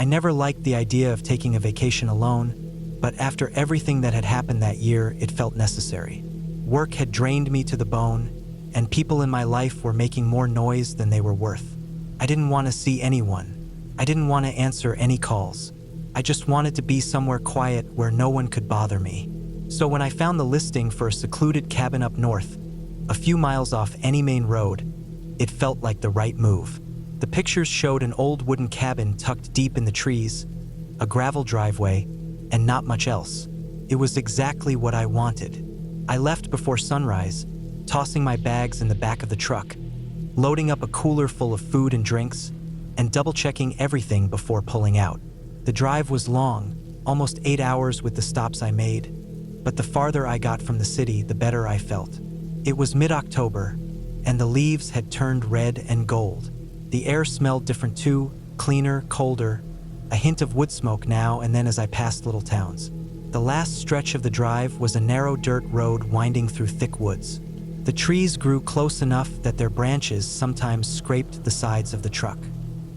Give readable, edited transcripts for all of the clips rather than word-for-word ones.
I never liked the idea of taking a vacation alone, but after everything that had happened that year, it felt necessary. Work had drained me to the bone, and people in my life were making more noise than they were worth. I didn't want to see anyone. I didn't want to answer any calls. I just wanted to be somewhere quiet where no one could bother me. So when I found the listing for a secluded cabin up north, a few miles off any main road, it felt like the right move. The pictures showed an old wooden cabin tucked deep in the trees, a gravel driveway, and not much else. It was exactly what I wanted. I left before sunrise, tossing my bags in the back of the truck, loading up a cooler full of food and drinks, and double-checking everything before pulling out. The drive was long, almost 8 hours with the stops I made, but the farther I got from the city, the better I felt. It was mid-October, and the leaves had turned red and gold. The air smelled different too, cleaner, colder, a hint of wood smoke now and then as I passed little towns. The last stretch of the drive was a narrow dirt road winding through thick woods. The trees grew close enough that their branches sometimes scraped the sides of the truck.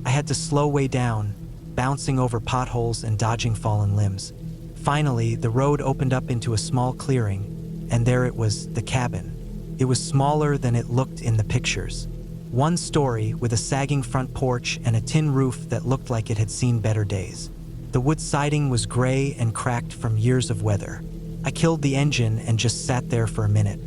I had to slow way down, bouncing over potholes and dodging fallen limbs. Finally, the road opened up into a small clearing, and there it was, the cabin. It was smaller than it looked in the pictures. One story with a sagging front porch and a tin roof that looked like it had seen better days. The wood siding was gray and cracked from years of weather. I killed the engine and just sat there for a minute.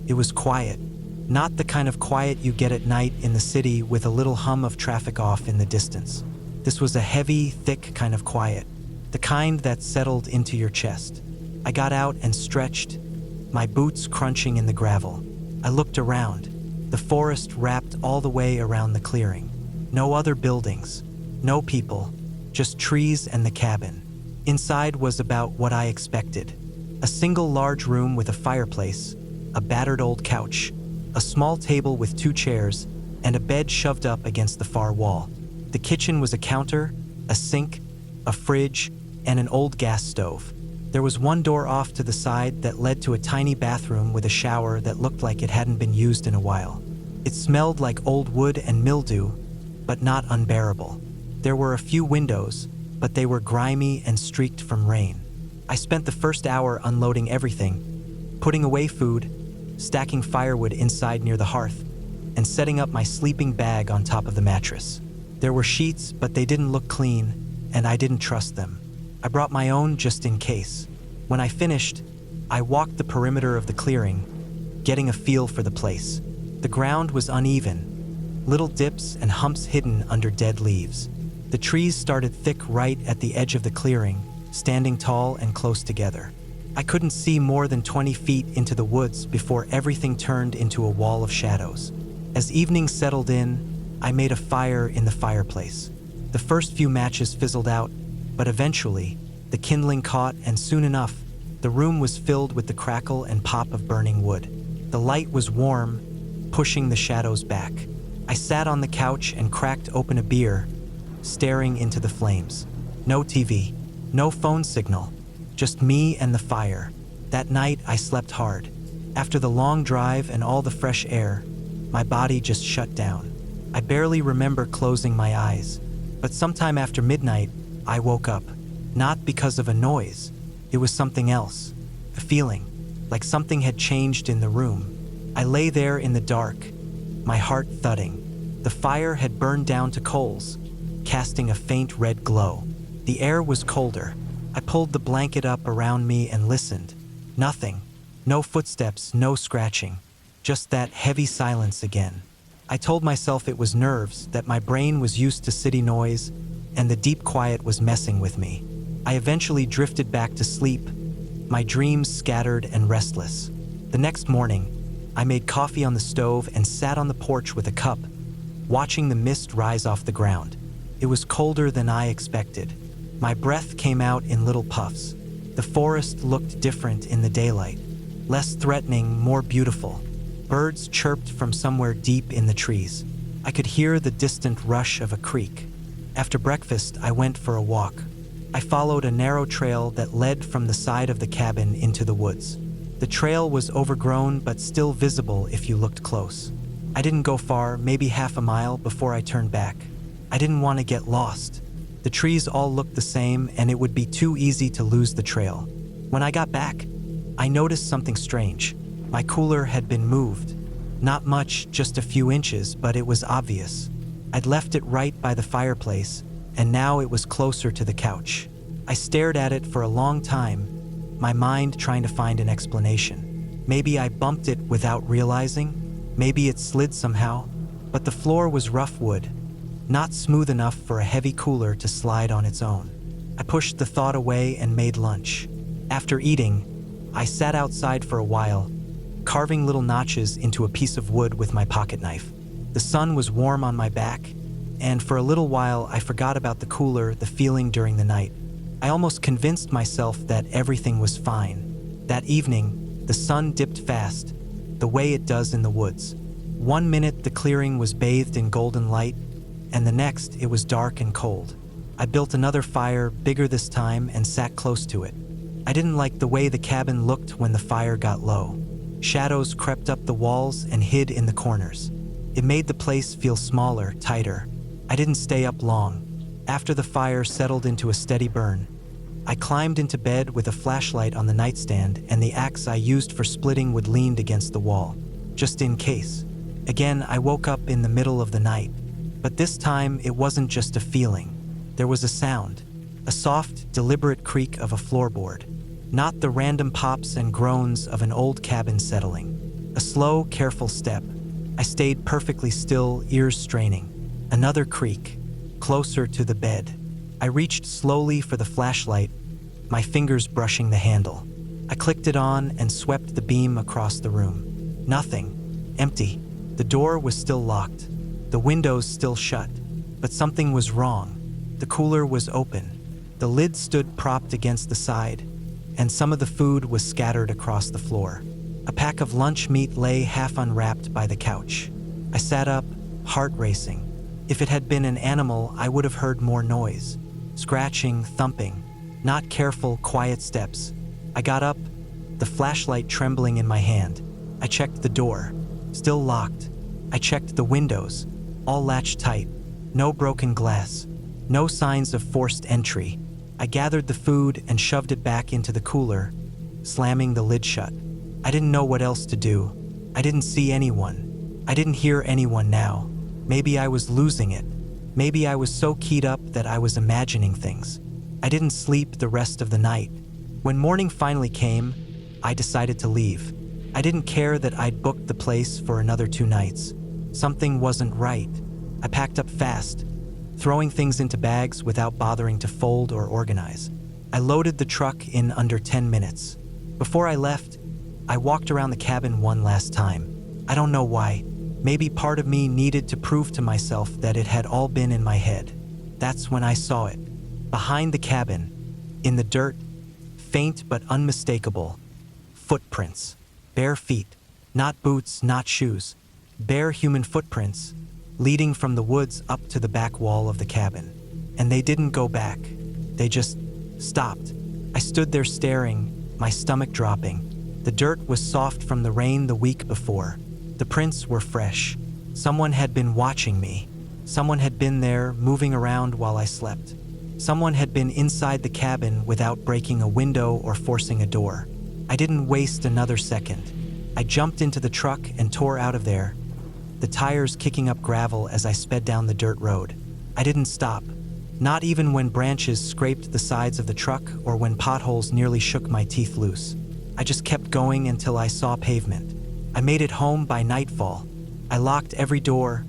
It was quiet. Not the kind of quiet you get at night in the city with a little hum of traffic off in the distance. This was a heavy, thick kind of quiet, the kind that settled into your chest. I got out and stretched, my boots crunching in the gravel. I looked around. The forest wrapped all the way around the clearing. No other buildings, no people, just trees and the cabin. Inside was about what I expected. A single large room with a fireplace, a battered old couch, a small table with 2 chairs, and a bed shoved up against the far wall. The kitchen was a counter, a sink, a fridge, and an old gas stove. There was one door off to the side that led to a tiny bathroom with a shower that looked like it hadn't been used in a while. It smelled like old wood and mildew, but not unbearable. There were a few windows, but they were grimy and streaked from rain. I spent the first hour unloading everything, putting away food, stacking firewood inside near the hearth, and setting up my sleeping bag on top of the mattress. There were sheets, but they didn't look clean, and I didn't trust them. I brought my own just in case. When I finished, I walked the perimeter of the clearing, getting a feel for the place. The ground was uneven, little dips and humps hidden under dead leaves. The trees started thick right at the edge of the clearing, standing tall and close together. I couldn't see more than 20 feet into the woods before everything turned into a wall of shadows. As evening settled in, I made a fire in the fireplace. The first few matches fizzled out, but eventually, the kindling caught, and soon enough, the room was filled with the crackle and pop of burning wood. The light was warm, pushing the shadows back. I sat on the couch and cracked open a beer, staring into the flames. No TV, no phone signal, just me and the fire. That night, I slept hard. After the long drive and all the fresh air, my body just shut down. I barely remember closing my eyes, but sometime after midnight, I woke up. Not because of a noise. It was something else. A feeling, like something had changed in the room. I lay there in the dark, my heart thudding. The fire had burned down to coals, casting a faint red glow. The air was colder. I pulled the blanket up around me and listened. Nothing. No footsteps, no scratching. Just that heavy silence again. I told myself it was nerves, that my brain was used to city noise, and the deep quiet was messing with me. I eventually drifted back to sleep, my dreams scattered and restless. The next morning, I made coffee on the stove and sat on the porch with a cup, watching the mist rise off the ground. It was colder than I expected. My breath came out in little puffs. The forest looked different in the daylight, less threatening, more beautiful. Birds chirped from somewhere deep in the trees. I could hear the distant rush of a creek. After breakfast, I went for a walk. I followed a narrow trail that led from the side of the cabin into the woods. The trail was overgrown but still visible if you looked close. I didn't go far, maybe half a mile, before I turned back. I didn't want to get lost. The trees all looked the same, and it would be too easy to lose the trail. When I got back, I noticed something strange. My cooler had been moved. Not much, just a few inches, but it was obvious. I'd left it right by the fireplace, and now it was closer to the couch. I stared at it for a long time, my mind trying to find an explanation. Maybe I bumped it without realizing. Maybe it slid somehow. But the floor was rough wood, not smooth enough for a heavy cooler to slide on its own. I pushed the thought away and made lunch. After eating, I sat outside for a while, carving little notches into a piece of wood with my pocket knife. The sun was warm on my back, and for a little while I forgot about the cooler, the feeling during the night. I almost convinced myself that everything was fine. That evening, the sun dipped fast, the way it does in the woods. 1 minute the clearing was bathed in golden light, and the next it was dark and cold. I built another fire, bigger this time, and sat close to it. I didn't like the way the cabin looked when the fire got low. Shadows crept up the walls and hid in the corners. It made the place feel smaller, tighter. I didn't stay up long. After the fire settled into a steady burn, I climbed into bed with a flashlight on the nightstand, and the axe I used for splitting wood leaned against the wall, just in case. Again, I woke up in the middle of the night, but this time it wasn't just a feeling. There was a sound, a soft, deliberate creak of a floorboard, not the random pops and groans of an old cabin settling. A slow, careful step. I stayed perfectly still, ears straining. Another creak, closer to the bed. I reached slowly for the flashlight, my fingers brushing the handle. I clicked it on and swept the beam across the room. Nothing. Empty. The door was still locked. The windows still shut. But something was wrong. The cooler was open. The lid stood propped against the side, and some of the food was scattered across the floor. A pack of lunch meat lay half unwrapped by the couch. I sat up, heart racing. If it had been an animal, I would have heard more noise. Scratching, thumping, not careful, quiet steps. I got up, the flashlight trembling in my hand. I checked the door, still locked. I checked the windows, all latched tight. No broken glass, no signs of forced entry. I gathered the food and shoved it back into the cooler, slamming the lid shut. I didn't know what else to do. I didn't see anyone. I didn't hear anyone now. Maybe I was losing it. Maybe I was so keyed up that I was imagining things. I didn't sleep the rest of the night. When morning finally came, I decided to leave. I didn't care that I'd booked the place for another 2 nights. Something wasn't right. I packed up fast, throwing things into bags without bothering to fold or organize. I loaded the truck in under 10 minutes. Before I left, I walked around the cabin one last time. I don't know why. Maybe part of me needed to prove to myself that it had all been in my head. That's when I saw it. Behind the cabin, in the dirt, faint but unmistakable, footprints. Bare feet, not boots, not shoes. Bare human footprints, leading from the woods up to the back wall of the cabin. And they didn't go back. They just stopped. I stood there staring, my stomach dropping. The dirt was soft from the rain the week before. The prints were fresh. Someone had been watching me. Someone had been there, moving around while I slept. Someone had been inside the cabin without breaking a window or forcing a door. I didn't waste another second. I jumped into the truck and tore out of there, the tires kicking up gravel as I sped down the dirt road. I didn't stop, not even when branches scraped the sides of the truck or when potholes nearly shook my teeth loose. I just kept going until I saw pavement. I made it home by nightfall. I locked every door,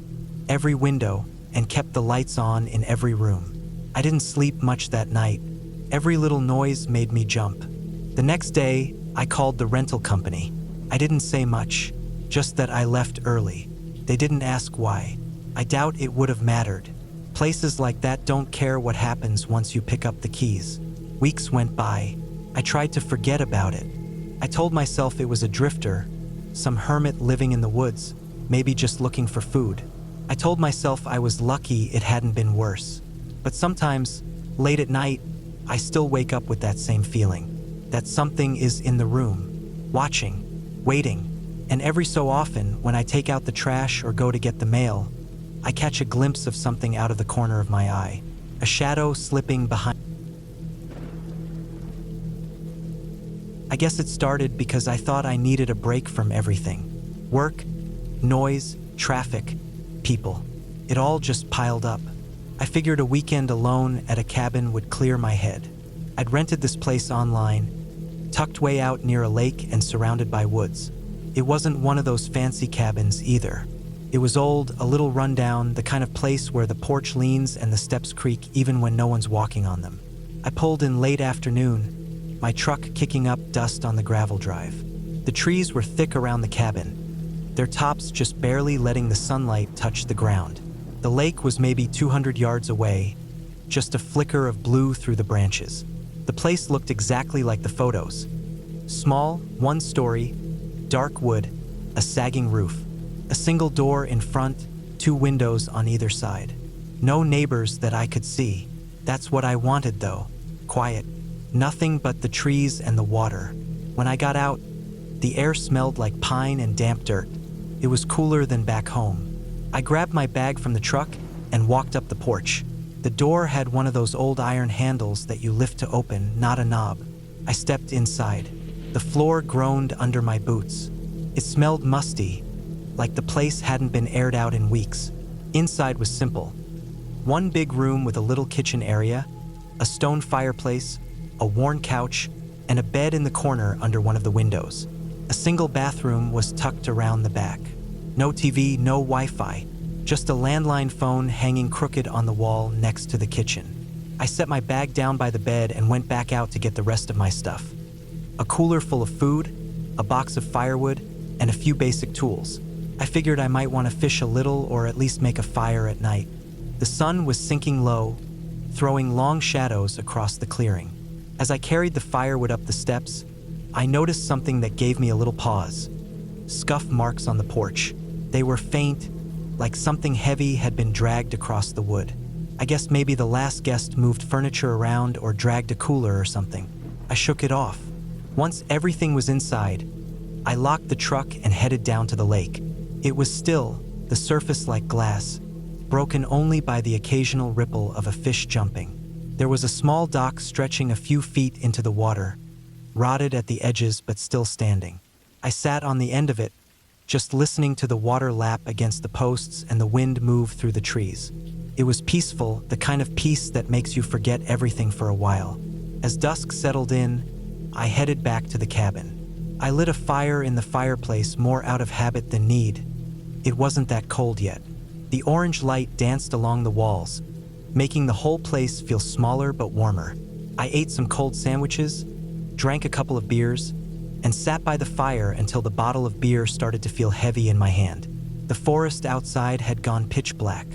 every window, and kept the lights on in every room. I didn't sleep much that night. Every little noise made me jump. The next day, I called the rental company. I didn't say much, just that I left early. They didn't ask why. I doubt it would have mattered. Places like that don't care what happens once you pick up the keys. Weeks went by. I tried to forget about it. I told myself it was a drifter, some hermit living in the woods, maybe just looking for food. I told myself I was lucky it hadn't been worse. But sometimes, late at night, I still wake up with that same feeling, that something is in the room, watching, waiting, and every so often, when I take out the trash or go to get the mail, I catch a glimpse of something out of the corner of my eye. a shadow slipping behind. I guess it started because I thought I needed a break from everything. Work, noise, traffic, people. It all just piled up. I figured a weekend alone at a cabin would clear my head. I'd rented this place online, tucked way out near a lake and surrounded by woods. It wasn't one of those fancy cabins either. It was old, a little rundown, the kind of place where the porch leans and the steps creak even when no one's walking on them. I pulled in late afternoon, my truck kicking up dust on the gravel drive. The trees were thick around the cabin, their tops just barely letting the sunlight touch the ground. The lake was maybe 200 yards away, just a flicker of blue through the branches. The place looked exactly like the photos. Small, one story, dark wood, a sagging roof, a single door in front, 2 windows on either side. No neighbors that I could see. That's what I wanted though. Quiet. Nothing but the trees and the water. When I got out, the air smelled like pine and damp dirt. It was cooler than back home. I grabbed my bag from the truck and walked up the porch. The door had one of those old iron handles that you lift to open, not a knob. I stepped inside. The floor groaned under my boots. It smelled musty, like the place hadn't been aired out in weeks. Inside was simple. One big room with a little kitchen area, a stone fireplace, a worn couch, and a bed in the corner under one of the windows. A single bathroom was tucked around the back. No TV, no Wi-Fi, just a landline phone hanging crooked on the wall next to the kitchen. I set my bag down by the bed and went back out to get the rest of my stuff. A cooler full of food, a box of firewood, and a few basic tools. I figured I might want to fish a little or at least make a fire at night. The sun was sinking low, throwing long shadows across the clearing. As I carried the firewood up the steps, I noticed something that gave me a little pause. Scuff marks on the porch. They were faint, like something heavy had been dragged across the wood. I guess maybe the last guest moved furniture around or dragged a cooler or something. I shook it off. Once everything was inside, I locked the truck and headed down to the lake. It was still, the surface like glass, broken only by the occasional ripple of a fish jumping. There was a small dock stretching a few feet into the water, rotted at the edges but still standing. I sat on the end of it, just listening to the water lap against the posts and the wind move through the trees. It was peaceful, the kind of peace that makes you forget everything for a while. As dusk settled in, I headed back to the cabin. I lit a fire in the fireplace more out of habit than need. It wasn't that cold yet. The orange light danced along the walls, making the whole place feel smaller but warmer. I ate some cold sandwiches, drank a couple of beers, and sat by the fire until the bottle of beer started to feel heavy in my hand. The forest outside had gone pitch black.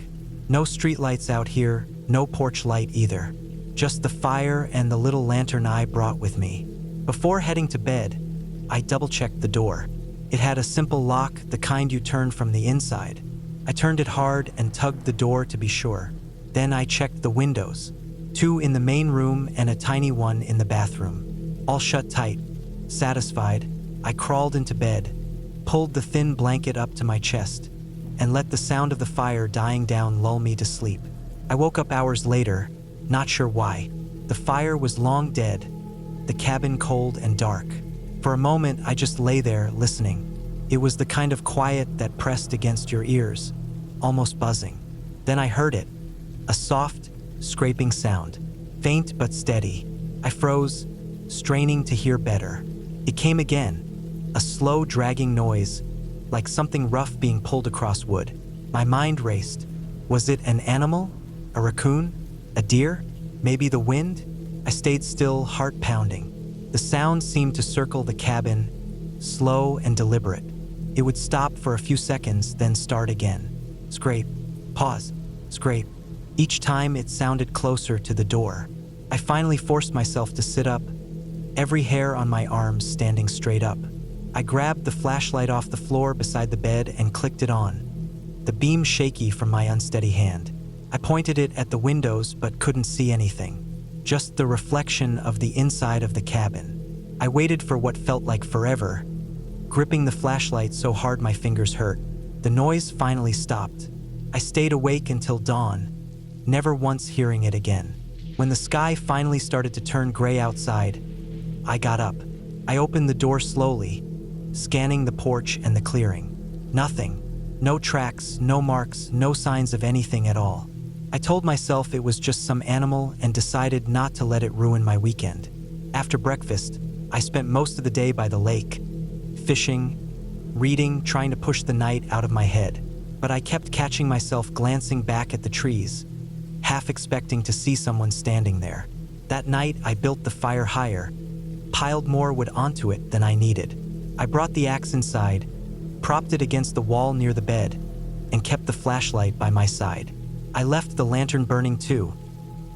No streetlights out here, no porch light either. Just the fire and the little lantern I brought with me. Before heading to bed, I double-checked the door. It had a simple lock, the kind you turn from the inside. I turned it hard and tugged the door to be sure. Then I checked the windows. 2 in the main room and a tiny one in the bathroom. All shut tight. Satisfied, I crawled into bed, pulled the thin blanket up to my chest, and let the sound of the fire dying down lull me to sleep. I woke up hours later, not sure why. The fire was long dead, the cabin cold and dark. For a moment, I just lay there, listening. It was the kind of quiet that pressed against your ears, almost buzzing. Then I heard it, a soft, scraping sound, faint but steady. I froze, straining to hear better. It came again, a slow, dragging noise, like something rough being pulled across wood. My mind raced. Was it an animal? A raccoon? A deer? Maybe the wind? I stayed still, heart pounding. The sound seemed to circle the cabin, slow and deliberate. It would stop for a few seconds, then start again. Scrape, pause, scrape. Each time it sounded closer to the door. I finally forced myself to sit up, every hair on my arms standing straight up. I grabbed the flashlight off the floor beside the bed and clicked it on, the beam shaky from my unsteady hand. I pointed it at the windows but couldn't see anything, just the reflection of the inside of the cabin. I waited for what felt like forever, gripping the flashlight so hard my fingers hurt. The noise finally stopped. I stayed awake until dawn, never once hearing it again. When the sky finally started to turn gray outside, I got up. I opened the door slowly, scanning the porch and the clearing. Nothing. No tracks, no marks, no signs of anything at all. I told myself it was just some animal and decided not to let it ruin my weekend. After breakfast, I spent most of the day by the lake, fishing, reading, trying to push the night out of my head. But I kept catching myself glancing back at the trees, half expecting to see someone standing there. That night, I built the fire higher, piled more wood onto it than I needed. I brought the axe inside, propped it against the wall near the bed, and kept the flashlight by my side. I left the lantern burning too,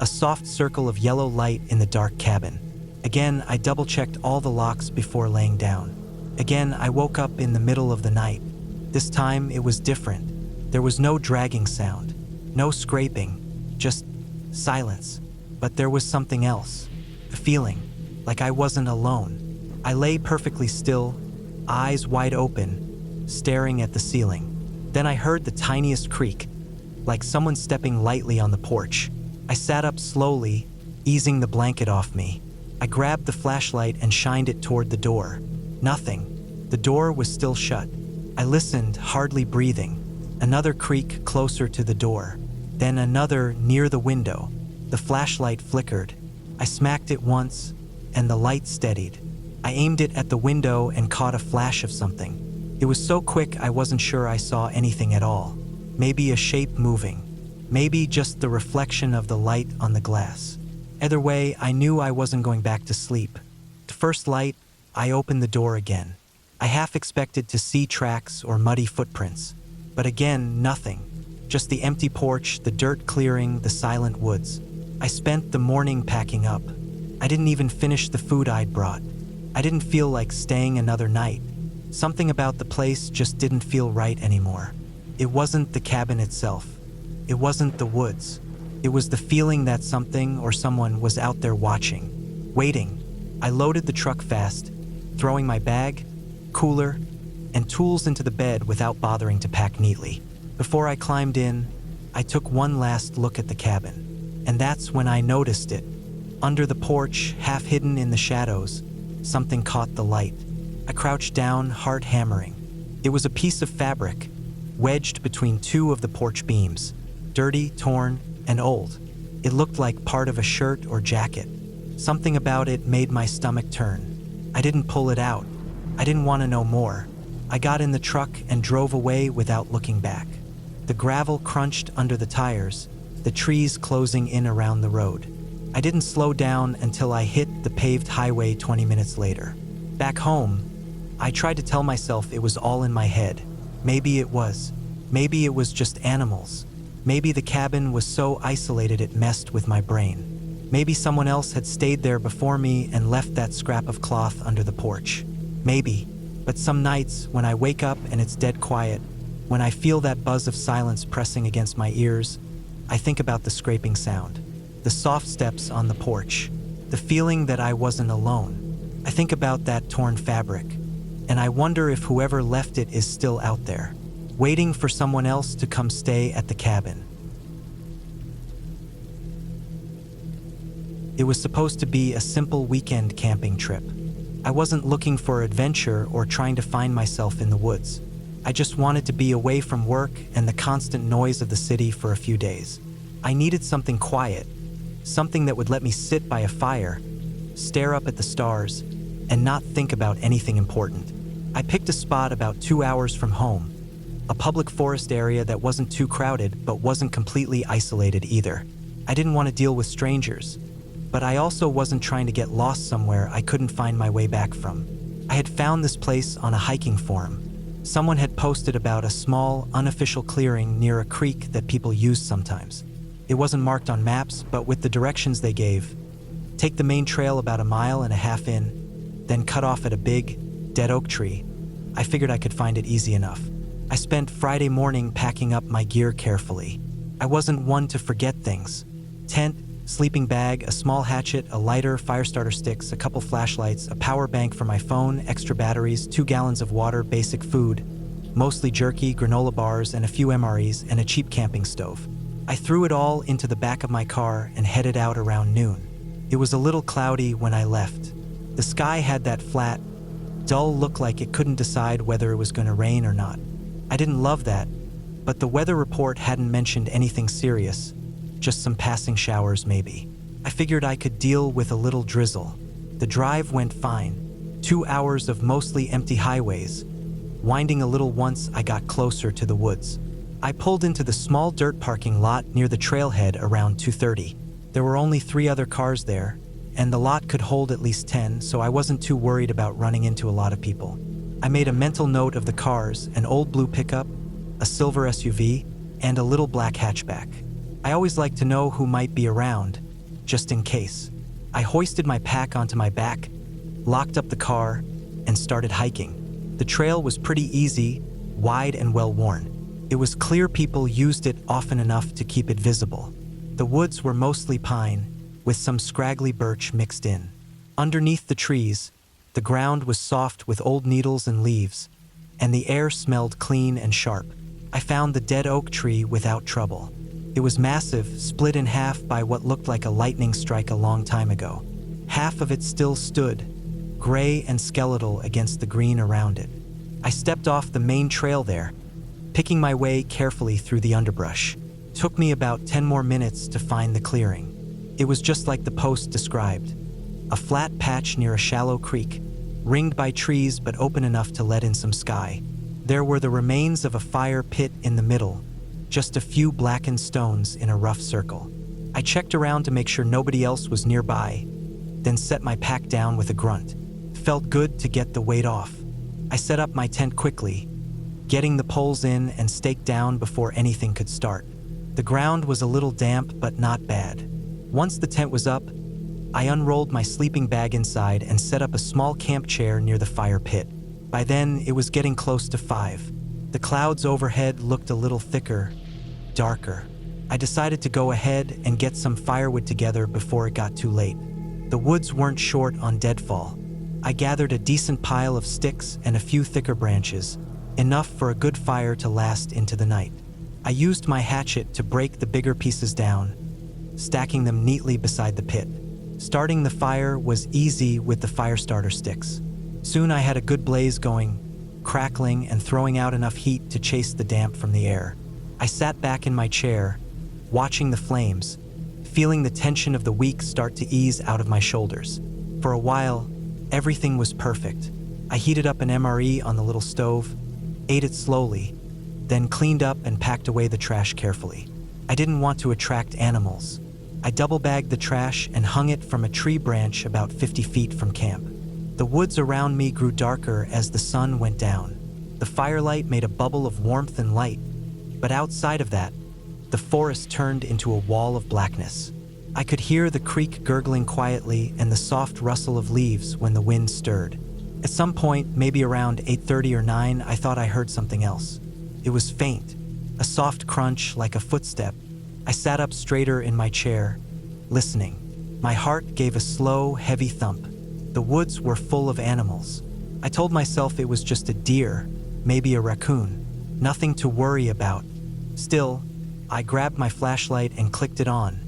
a soft circle of yellow light in the dark cabin. Again, I double-checked all the locks before laying down. Again, I woke up in the middle of the night. This time, it was different. There was no dragging sound, no scraping, just silence. But there was something else, a feeling, like I wasn't alone. I lay perfectly still, eyes wide open, staring at the ceiling. Then I heard the tiniest creak, like someone stepping lightly on the porch. I sat up slowly, easing the blanket off me. I grabbed the flashlight and shined it toward the door. Nothing. The door was still shut. I listened, hardly breathing. Another creak closer to the door. Then another near the window. The flashlight flickered. I smacked it once, and the light steadied. I aimed it at the window and caught a flash of something. It was so quick I wasn't sure I saw anything at all. Maybe a shape moving. Maybe just the reflection of the light on the glass. Either way, I knew I wasn't going back to sleep. The first light, I opened the door again. I half expected to see tracks or muddy footprints. But again, nothing. Just the empty porch, the dirt clearing, the silent woods. I spent the morning packing up. I didn't even finish the food I'd brought. I didn't feel like staying another night. Something about the place just didn't feel right anymore. It wasn't the cabin itself. It wasn't the woods. It was the feeling that something or someone was out there watching, waiting. I loaded the truck fast, throwing my bag, cooler, and tools into the bed without bothering to pack neatly. Before I climbed in, I took one last look at the cabin. And that's when I noticed it. Under the porch, half hidden in the shadows, something caught the light. I crouched down, heart hammering. It was a piece of fabric, wedged between two of the porch beams, dirty, torn, and old. It looked like part of a shirt or jacket. Something about it made my stomach turn. I didn't pull it out. I didn't want to know more. I got in the truck and drove away without looking back. The gravel crunched under the tires, the trees closing in around the road. I didn't slow down until I hit the paved highway 20 minutes later. Back home, I tried to tell myself it was all in my head. Maybe it was. Maybe it was just animals. Maybe the cabin was so isolated it messed with my brain. Maybe someone else had stayed there before me and left that scrap of cloth under the porch. Maybe. But some nights, when I wake up and it's dead quiet, when I feel that buzz of silence pressing against my ears, I think about the scraping sound, the soft steps on the porch, the feeling that I wasn't alone. I think about that torn fabric, and I wonder if whoever left it is still out there, waiting for someone else to come stay at the cabin. It was supposed to be a simple weekend camping trip. I wasn't looking for adventure or trying to find myself in the woods. I just wanted to be away from work and the constant noise of the city for a few days. I needed something quiet, something that would let me sit by a fire, stare up at the stars, and not think about anything important. I picked a spot about 2 hours from home, a public forest area that wasn't too crowded but wasn't completely isolated either. I didn't want to deal with strangers, but I also wasn't trying to get lost somewhere I couldn't find my way back from. I had found this place on a hiking forum. Someone had posted about a small, unofficial clearing near a creek that people use sometimes. It wasn't marked on maps, but with the directions they gave, take the main trail about 1.5 miles in, then cut off at a big, dead oak tree. I figured I could find it easy enough. I spent Friday morning packing up my gear carefully. I wasn't one to forget things. Tent, sleeping bag, a small hatchet, a lighter, fire starter sticks, a couple flashlights, a power bank for my phone, extra batteries, 2 gallons of water, basic food, mostly jerky, granola bars, and a few MREs, and a cheap camping stove. I threw it all into the back of my car and headed out around noon. It was a little cloudy when I left. The sky had that flat, dull look like it couldn't decide whether it was going to rain or not. I didn't love that, but the weather report hadn't mentioned anything serious, just some passing showers maybe. I figured I could deal with a little drizzle. The drive went fine. 2 hours of mostly empty highways, winding a little once I got closer to the woods. I pulled into the small dirt parking lot near the trailhead around 2:30. There were only 3 other cars there, and the lot could hold at least 10, so I wasn't too worried about running into a lot of people. I made a mental note of the cars: an old blue pickup, a silver SUV, and a little black hatchback. I always like to know who might be around, just in case. I hoisted my pack onto my back, locked up the car, and started hiking. The trail was pretty easy, wide and well-worn. It was clear people used it often enough to keep it visible. The woods were mostly pine, with some scraggly birch mixed in. Underneath the trees, the ground was soft with old needles and leaves, and the air smelled clean and sharp. I found the dead oak tree without trouble. It was massive, split in half by what looked like a lightning strike a long time ago. Half of it still stood, gray and skeletal against the green around it. I stepped off the main trail there, picking my way carefully through the underbrush. It took me about 10 more minutes to find the clearing. It was just like the post described. A flat patch near a shallow creek, ringed by trees but open enough to let in some sky. There were the remains of a fire pit in the middle, just a few blackened stones in a rough circle. I checked around to make sure nobody else was nearby, then set my pack down with a grunt. Felt good to get the weight off. I set up my tent quickly, getting the poles in and staked down before anything could start. The ground was a little damp but not bad. Once the tent was up, I unrolled my sleeping bag inside and set up a small camp chair near the fire pit. By then, it was getting close to 5. The clouds overhead looked a little thicker, darker. I decided to go ahead and get some firewood together before it got too late. The woods weren't short on deadfall. I gathered a decent pile of sticks and a few thicker branches, enough for a good fire to last into the night. I used my hatchet to break the bigger pieces down, stacking them neatly beside the pit. Starting the fire was easy with the fire starter sticks. Soon I had a good blaze going, crackling and throwing out enough heat to chase the damp from the air. I sat back in my chair, watching the flames, feeling the tension of the week start to ease out of my shoulders. For a while, everything was perfect. I heated up an MRE on the little stove, ate it slowly, then cleaned up and packed away the trash carefully. I didn't want to attract animals. I double-bagged the trash and hung it from a tree branch about 50 feet from camp. The woods around me grew darker as the sun went down. The firelight made a bubble of warmth and light, but outside of that, the forest turned into a wall of blackness. I could hear the creek gurgling quietly and the soft rustle of leaves when the wind stirred. At some point, maybe around 8:30 or 9, I thought I heard something else. It was faint, a soft crunch like a footstep. I sat up straighter in my chair, listening. My heart gave a slow, heavy thump. The woods were full of animals. I told myself it was just a deer, maybe a raccoon. Nothing to worry about. Still, I grabbed my flashlight and clicked it on,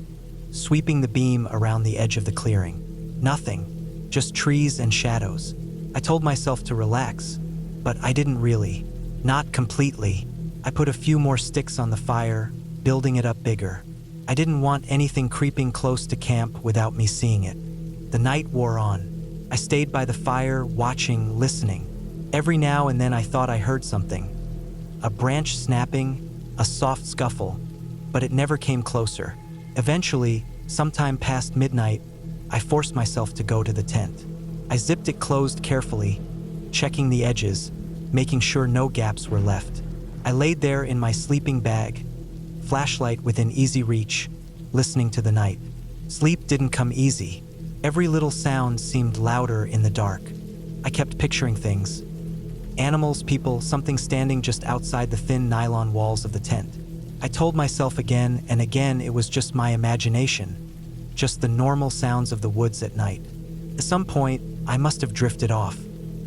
sweeping the beam around the edge of the clearing. Nothing, just trees and shadows. I told myself to relax, but I didn't really. Not completely. I put a few more sticks on the fire, building it up bigger. I didn't want anything creeping close to camp without me seeing it. The night wore on. I stayed by the fire, watching, listening. Every now and then I thought I heard something. A branch snapping, a soft scuffle, but it never came closer. Eventually, sometime past midnight, I forced myself to go to the tent. I zipped it closed carefully, checking the edges, making sure no gaps were left. I laid there in my sleeping bag, flashlight within easy reach, listening to the night. Sleep didn't come easy. Every little sound seemed louder in the dark. I kept picturing things. Animals, people, something standing just outside the thin nylon walls of the tent. I told myself again and again it was just my imagination, just the normal sounds of the woods at night. At some point, I must have drifted off.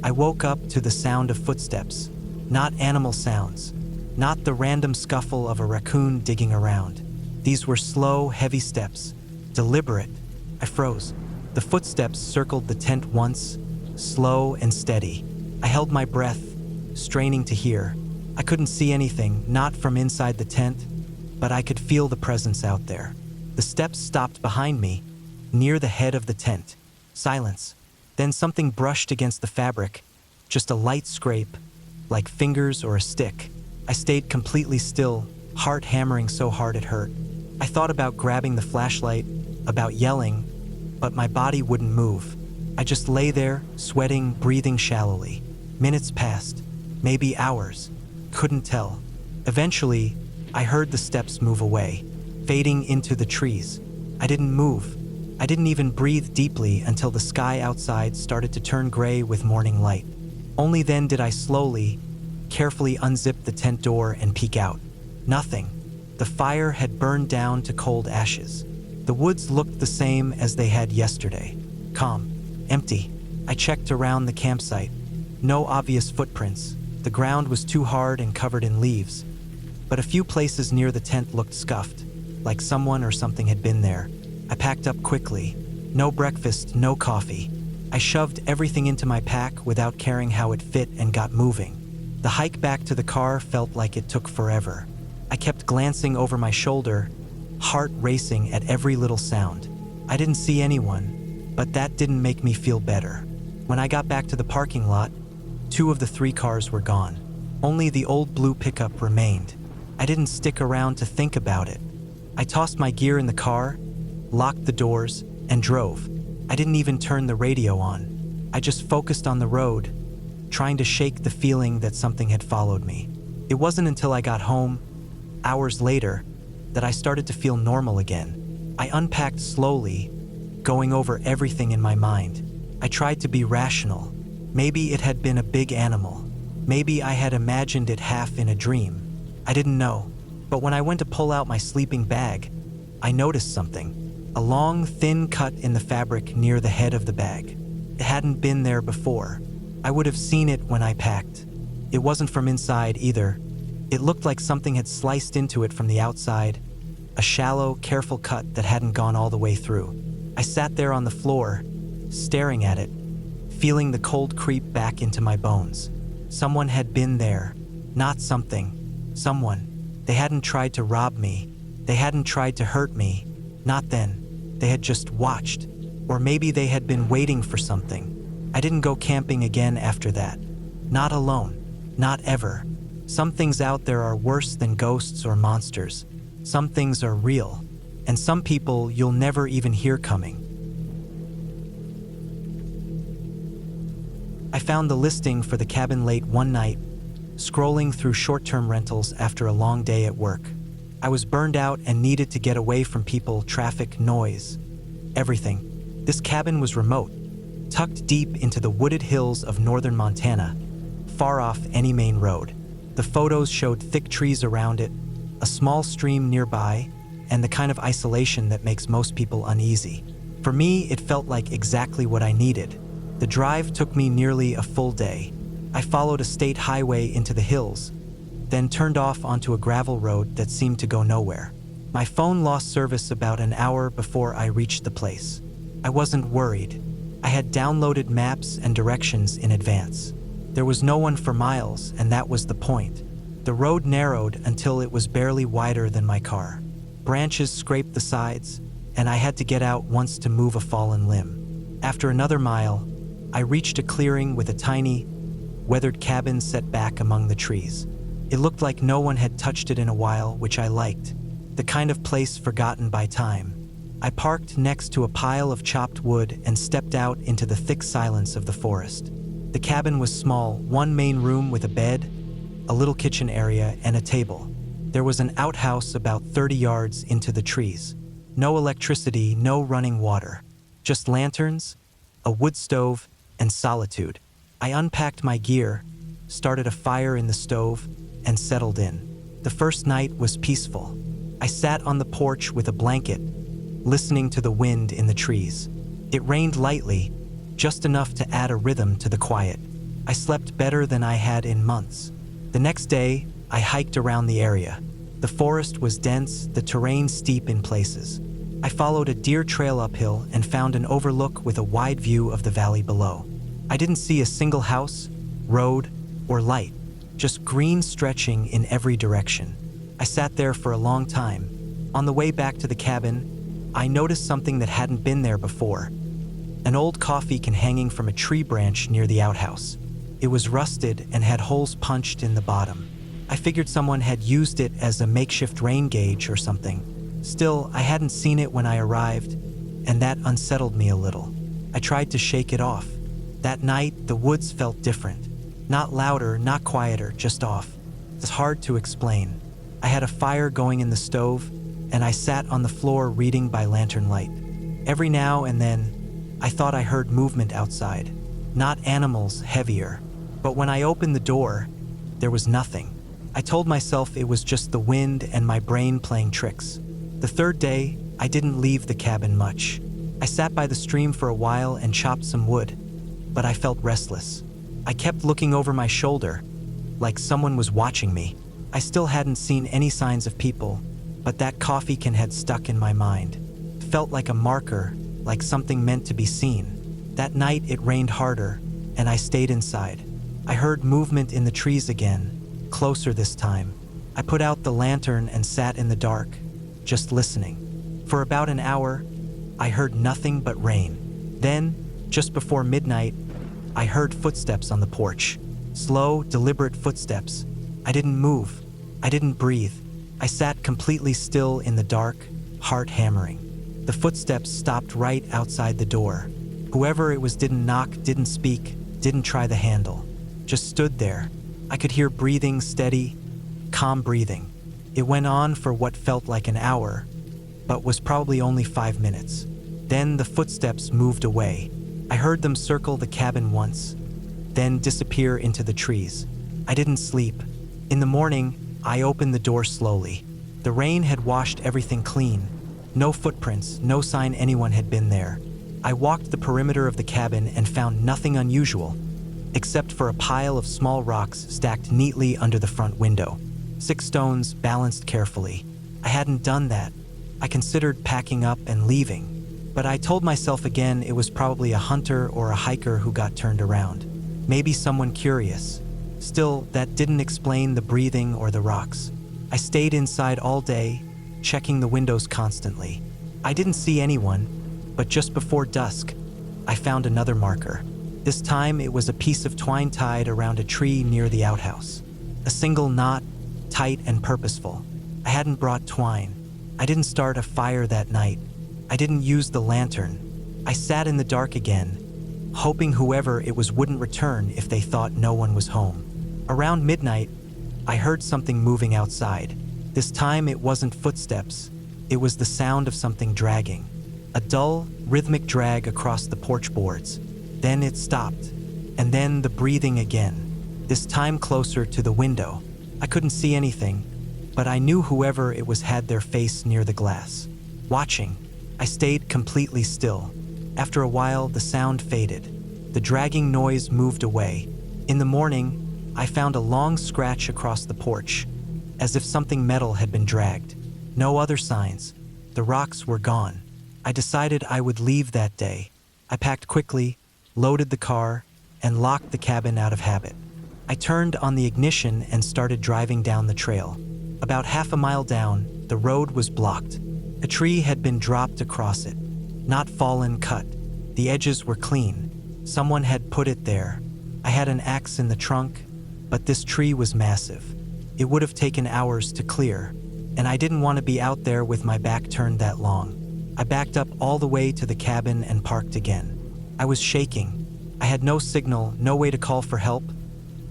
I woke up to the sound of footsteps, not animal sounds, not the random scuffle of a raccoon digging around. These were slow, heavy steps, deliberate. I froze. The footsteps circled the tent once, slow and steady. I held my breath, straining to hear. I couldn't see anything, not from inside the tent, but I could feel the presence out there. The steps stopped behind me, near the head of the tent. Silence. Then something brushed against the fabric, just a light scrape, like fingers or a stick. I stayed completely still, heart hammering so hard it hurt. I thought about grabbing the flashlight, about yelling, but my body wouldn't move. I just lay there, sweating, breathing shallowly. Minutes passed, maybe hours. Couldn't tell. Eventually, I heard the steps move away, fading into the trees. I didn't move. I didn't even breathe deeply until the sky outside started to turn gray with morning light. Only then did I slowly, carefully unzip the tent door and peek out. Nothing. The fire had burned down to cold ashes. The woods looked the same as they had yesterday. Calm. Empty. I checked around the campsite. No obvious footprints. The ground was too hard and covered in leaves. But a few places near the tent looked scuffed, like someone or something had been there. I packed up quickly. No breakfast, no coffee. I shoved everything into my pack without caring how it fit and got moving. The hike back to the car felt like it took forever. I kept glancing over my shoulder, heart racing at every little sound. I didn't see anyone, but that didn't make me feel better. When I got back to the parking lot, 2 of the 3 cars were gone. Only the old blue pickup remained. I didn't stick around to think about it. I tossed my gear in the car, locked the doors, and drove. I didn't even turn the radio on. I just focused on the road, trying to shake the feeling that something had followed me. It wasn't until I got home, hours later, that I started to feel normal again. I unpacked slowly, going over everything in my mind. I tried to be rational. Maybe it had been a big animal. Maybe I had imagined it half in a dream. I didn't know. But when I went to pull out my sleeping bag, I noticed something. A long, thin cut in the fabric near the head of the bag. It hadn't been there before. I would have seen it when I packed. It wasn't from inside either. It looked like something had sliced into it from the outside, a shallow, careful cut that hadn't gone all the way through. I sat there on the floor, staring at it, feeling the cold creep back into my bones. Someone had been there, not something. Someone. They hadn't tried to rob me. They hadn't tried to hurt me. Not then. They had just watched. Or maybe they had been waiting for something. I didn't go camping again after that. Not alone. Not ever. Some things out there are worse than ghosts or monsters. Some things are real. And some people you'll never even hear coming. I found the listing for the cabin late one night, scrolling through short-term rentals after a long day at work. I was burned out and needed to get away from people, traffic, noise, everything. This cabin was remote, tucked deep into the wooded hills of northern Montana, far off any main road. The photos showed thick trees around it, a small stream nearby, and the kind of isolation that makes most people uneasy. For me, it felt like exactly what I needed. The drive took me nearly a full day. I followed a state highway into the hills, then turned off onto a gravel road that seemed to go nowhere. My phone lost service about an hour before I reached the place. I wasn't worried. I had downloaded maps and directions in advance. There was no one for miles, and that was the point. The road narrowed until it was barely wider than my car. Branches scraped the sides, and I had to get out once to move a fallen limb. After another mile, I reached a clearing with a tiny, weathered cabin set back among the trees. It looked like no one had touched it in a while, which I liked. The kind of place forgotten by time. I parked next to a pile of chopped wood and stepped out into the thick silence of the forest. The cabin was small, one main room with a bed, a little kitchen area, and a table. There was an outhouse about 30 yards into the trees. No electricity, no running water. Just lanterns, a wood stove, and solitude. I unpacked my gear, started a fire in the stove, and settled in. The first night was peaceful. I sat on the porch with a blanket, listening to the wind in the trees. It rained lightly, just enough to add a rhythm to the quiet. I slept better than I had in months. The next day, I hiked around the area. The The forest was dense, the terrain steep in places. I followed a deer trail uphill and found an overlook with a wide view of the valley below. I didn't see a single house, road, or light, just green stretching in every direction. I sat there for a long time. On the way back to the cabin, I noticed something that hadn't been there before. An old coffee can hanging from a tree branch near the outhouse. It was rusted and had holes punched in the bottom. I figured someone had used it as a makeshift rain gauge or something. Still, I hadn't seen it when I arrived, and that unsettled me a little. I tried to shake it off. That night, the woods felt different. Not louder, not quieter, just off. It's hard to explain. I had a fire going in the stove, and I sat on the floor reading by lantern light. Every now and then, I thought I heard movement outside. Not animals, heavier. But when I opened the door, there was nothing. I told myself it was just the wind and my brain playing tricks. The third day, I didn't leave the cabin much. I sat by the stream for a while and chopped some wood, but I felt restless. I kept looking over my shoulder, like someone was watching me. I still hadn't seen any signs of people, but that coffee can had stuck in my mind. It felt like a marker, like something meant to be seen. That night it rained harder, and I stayed inside. I heard movement in the trees again, closer this time. I put out the lantern and sat in the dark, just listening. For about an hour, I heard nothing but rain. Then, just before midnight, I heard footsteps on the porch. Slow, deliberate footsteps. I didn't move. I didn't breathe. I sat completely still in the dark, heart hammering. The footsteps stopped right outside the door. Whoever it was didn't knock, didn't speak, didn't try the handle. Just stood there. I could hear breathing, steady, calm breathing. It went on for what felt like an hour, but was probably only 5 minutes. Then the footsteps moved away. I heard them circle the cabin once, then disappear into the trees. I didn't sleep. In the morning, I opened the door slowly. The rain had washed everything clean. No footprints, no sign anyone had been there. I walked the perimeter of the cabin and found nothing unusual, except for a pile of small rocks stacked neatly under the front window. 6 stones balanced carefully. I hadn't done that. I considered packing up and leaving, but I told myself again it was probably a hunter or a hiker who got turned around. Maybe someone curious. Still, that didn't explain the breathing or the rocks. I stayed inside all day, checking the windows constantly. I didn't see anyone, but just before dusk, I found another marker. This time it was a piece of twine tied around a tree near the outhouse. A single knot, tight and purposeful. I hadn't brought twine. I didn't start a fire that night. I didn't use the lantern. I sat in the dark again, hoping whoever it was wouldn't return if they thought no one was home. Around midnight, I heard something moving outside. This time it wasn't footsteps. It was the sound of something dragging. A dull, rhythmic drag across the porch boards. Then it stopped, and then the breathing again, this time closer to the window. I couldn't see anything, but I knew whoever it was had their face near the glass. Watching, I stayed completely still. After a while, the sound faded. The dragging noise moved away. In the morning, I found a long scratch across the porch, as if something metal had been dragged. No other signs. The rocks were gone. I decided I would leave that day. I packed quickly, loaded the car, and locked the cabin out of habit. I turned on the ignition and started driving down the trail. About half a mile down, the road was blocked. A tree had been dropped across it. Not fallen, cut. The edges were clean. Someone had put it there. I had an axe in the trunk, but this tree was massive. It would have taken hours to clear, and I didn't want to be out there with my back turned that long. I backed up all the way to the cabin and parked again. I was shaking. I had no signal, no way to call for help,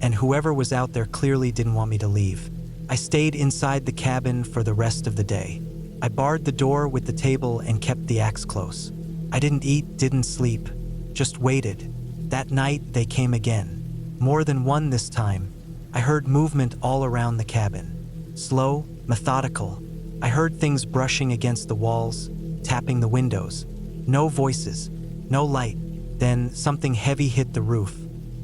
and whoever was out there clearly didn't want me to leave. I stayed inside the cabin for the rest of the day. I barred the door with the table and kept the axe close. I didn't eat, didn't sleep, just waited. That night, they came again. More than one this time. I heard movement all around the cabin. Slow, methodical. I heard things brushing against the walls, tapping the windows. No voices, no light. Then something heavy hit the roof.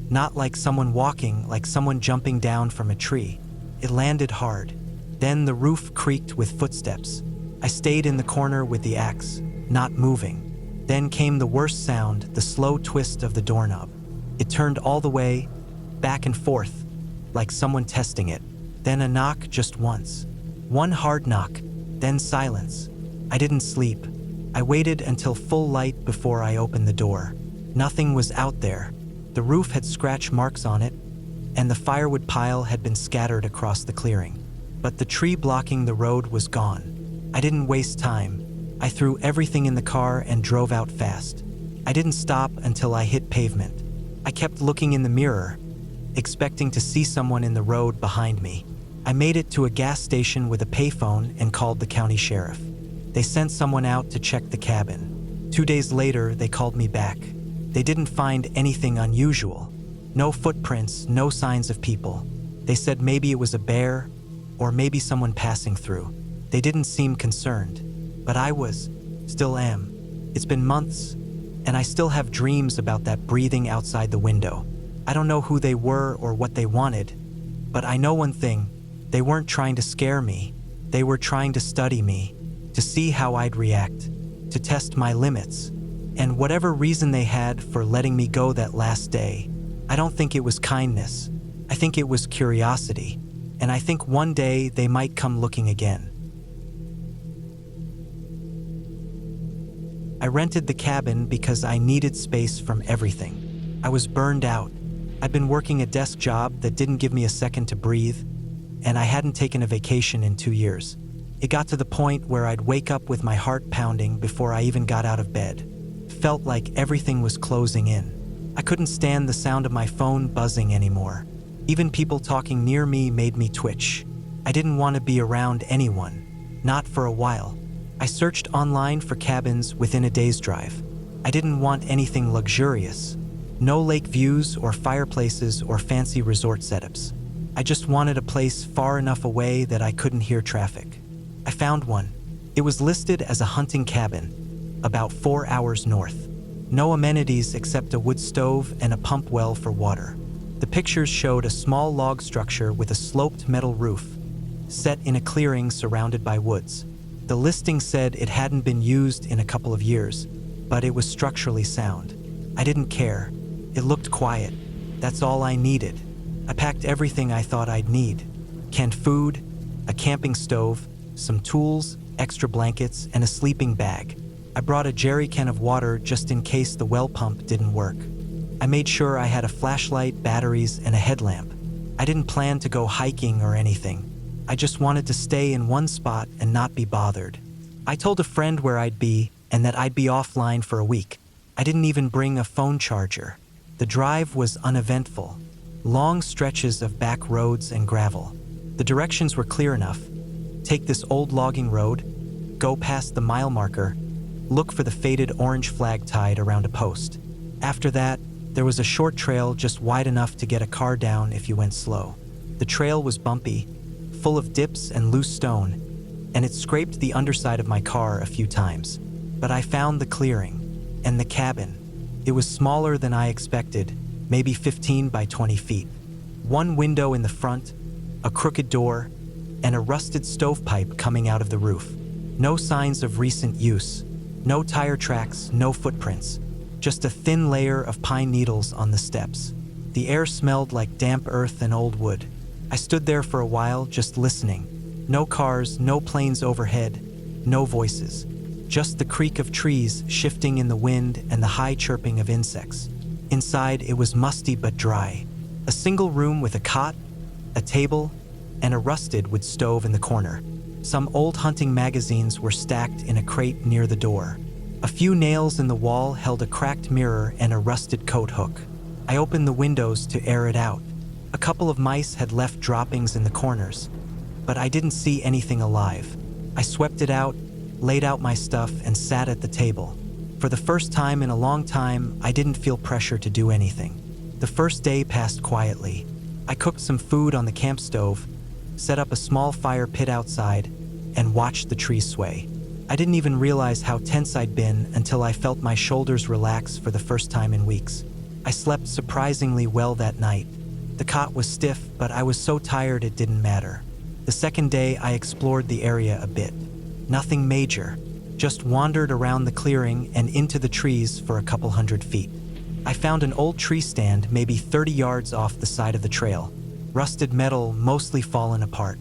Not like someone walking, like someone jumping down from a tree. It landed hard. Then the roof creaked with footsteps. I stayed in the corner with the axe, not moving. Then came the worst sound, the slow twist of the doorknob. It turned all the way, back and forth, like someone testing it. Then a knock just once. One hard knock, then silence. I didn't sleep. I waited until full light before I opened the door. Nothing was out there. The roof had scratch marks on it, and the firewood pile had been scattered across the clearing. But the tree blocking the road was gone. I didn't waste time. I threw everything in the car and drove out fast. I didn't stop until I hit pavement. I kept looking in the mirror, expecting to see someone in the road behind me. I made it to a gas station with a payphone and called the county sheriff. They sent someone out to check the cabin. 2 days later, they called me back. They didn't find anything unusual. No footprints, no signs of people. They said maybe it was a bear, or maybe someone passing through. They didn't seem concerned, but I still am. It's been months, and I still have dreams about that breathing outside the window. I don't know who they were or what they wanted, but I know one thing: they weren't trying to scare me. They were trying to study me, to see how I'd react, to test my limits. And whatever reason they had for letting me go that last day, I don't think it was kindness. I think it was curiosity. And I think one day they might come looking again. I rented the cabin because I needed space from everything. I was burned out. I'd been working a desk job that didn't give me a second to breathe, and I hadn't taken a vacation in 2 years. It got to the point where I'd wake up with my heart pounding before I even got out of bed. It felt like everything was closing in. I couldn't stand the sound of my phone buzzing anymore. Even people talking near me made me twitch. I didn't want to be around anyone, not for a while. I searched online for cabins within a day's drive. I didn't want anything luxurious. No lake views or fireplaces or fancy resort setups. I just wanted a place far enough away that I couldn't hear traffic. I found one. It was listed as a hunting cabin, about 4 hours north. No amenities except a wood stove and a pump well for water. The pictures showed a small log structure with a sloped metal roof, set in a clearing surrounded by woods. The listing said it hadn't been used in a couple of years, but it was structurally sound. I didn't care. It looked quiet. That's all I needed. I packed everything I thought I'd need: canned food, a camping stove, some tools, extra blankets, and a sleeping bag. I brought a jerry can of water just in case the well pump didn't work. I made sure I had a flashlight, batteries, and a headlamp. I didn't plan to go hiking or anything. I just wanted to stay in one spot and not be bothered. I told a friend where I'd be and that I'd be offline for a week. I didn't even bring a phone charger. The drive was uneventful. Long stretches of back roads and gravel. The directions were clear enough. Take this old logging road, go past the mile marker, look for the faded orange flag tied around a post. After that, there was a short trail just wide enough to get a car down if you went slow. The trail was bumpy, full of dips and loose stone, and it scraped the underside of my car a few times. But I found the clearing, and the cabin. It was smaller than I expected, maybe 15 by 20 feet. One window in the front, a crooked door, and a rusted stovepipe coming out of the roof. No signs of recent use. No tire tracks, no footprints. Just a thin layer of pine needles on the steps. The air smelled like damp earth and old wood. I stood there for a while, just listening. No cars, no planes overhead, no voices. Just the creak of trees shifting in the wind and the high chirping of insects. Inside, it was musty but dry. A single room with a cot, a table, and a rusted wood stove in the corner. Some old hunting magazines were stacked in a crate near the door. A few nails in the wall held a cracked mirror and a rusted coat hook. I opened the windows to air it out. A couple of mice had left droppings in the corners, but I didn't see anything alive. I swept it out, laid out my stuff, and sat at the table. For the first time in a long time, I didn't feel pressure to do anything. The first day passed quietly. I cooked some food on the camp stove, set up a small fire pit outside, and watched the trees sway. I didn't even realize how tense I'd been until I felt my shoulders relax for the first time in weeks. I slept surprisingly well that night. The cot was stiff, but I was so tired it didn't matter. The second day, I explored the area a bit. Nothing major, just wandered around the clearing and into the trees for a couple 100 feet. I found an old tree stand maybe 30 yards off the side of the trail. Rusted metal, mostly fallen apart.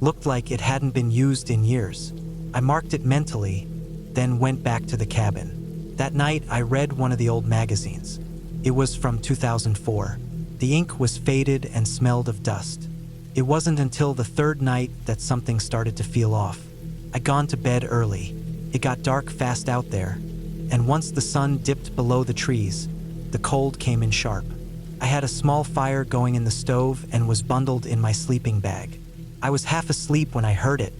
Looked like it hadn't been used in years. I marked it mentally, then went back to the cabin. That night, I read one of the old magazines. It was from 2004. The ink was faded and smelled of dust. It wasn't until the third night that something started to feel off. I'd gone to bed early. It got dark fast out there, and once the sun dipped below the trees, the cold came in sharp. I had a small fire going in the stove and was bundled in my sleeping bag. I was half asleep when I heard it.